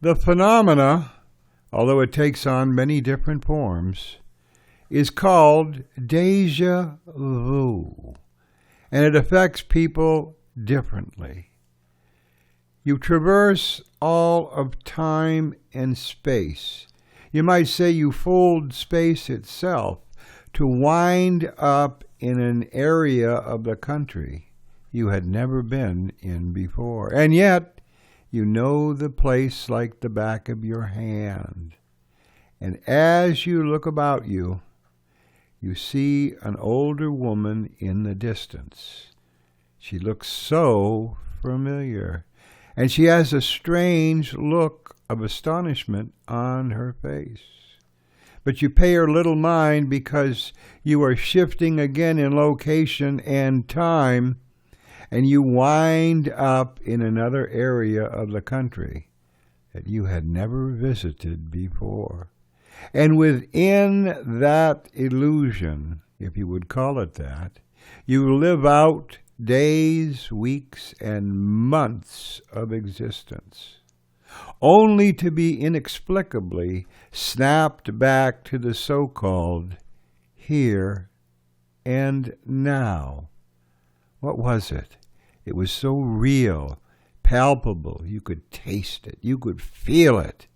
The phenomena, although it takes on many different forms, is called Deja Vu, and it affects people differently. You traverse all of time and space. You might say you fold space itself to wind up in an area of the country you had never been in before. And yet, you know the place like the back of your hand. And as you look about you, you see an older woman in the distance. She looks so familiar, and she has a strange look of astonishment on her face. But you pay her little mind because you are shifting again in location and time, and you wind up in another area of the country that you had never visited before. And within that illusion, if you would call it that, you live out days, weeks, and months of existence, only to be inexplicably snapped back to the so-called here and now. What was it? It was so real, palpable, you could taste it, you could feel it.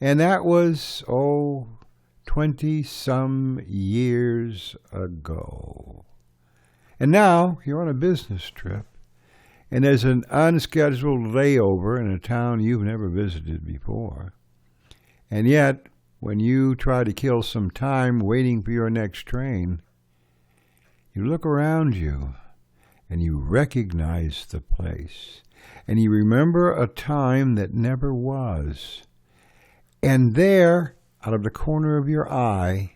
And that was, 20-some years ago. And now you're on a business trip, and there's an unscheduled layover in a town you've never visited before. And yet, when you try to kill some time waiting for your next train, you look around you and you recognize the place. And you remember a time that never was. And there, out of the corner of your eye,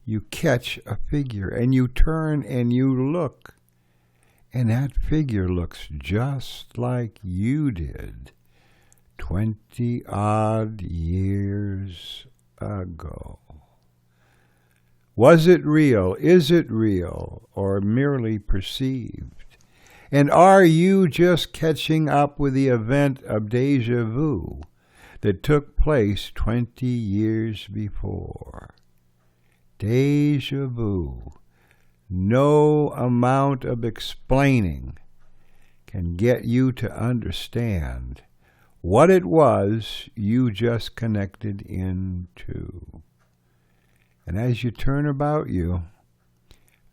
you catch a figure, and you turn and you look, and that figure looks just like you did 20-odd years ago. Was it real? Is it real? Or merely perceived? And are you just catching up with the event of deja vu that took place 20 years before? Deja vu. No amount of explaining can get you to understand what it was you just connected into. And as you turn about you,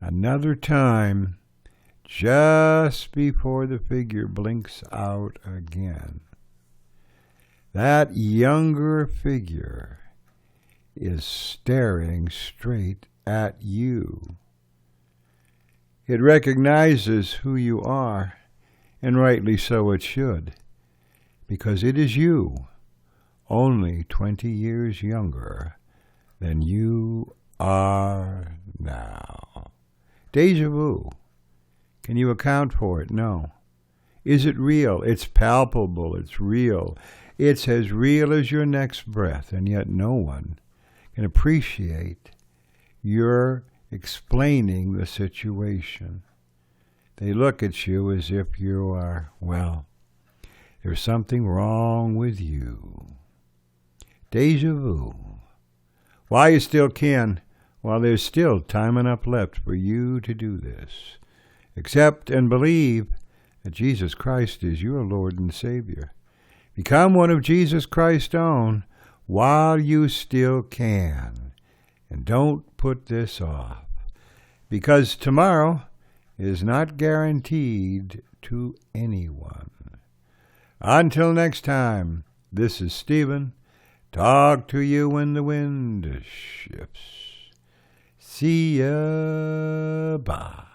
another time, just before the figure blinks out again, that younger figure is staring straight at you. It recognizes who you are, and rightly so it should, because it is you, only 20 years younger than you are now. Deja vu. Can you account for it? No. Is it real? It's palpable. It's real. It's as real as your next breath, and yet no one can appreciate your explaining the situation. They look at you as if you are, well, there's something wrong with you. Deja vu. While you still can, while there's still time enough left for you to do this, accept and believe that Jesus Christ is your Lord and Savior. Become one of Jesus Christ's own while you still can. And don't put this off, because tomorrow is not guaranteed to anyone. Until next time, this is Stephen. Talk to you when the wind shifts. See ya. Bye.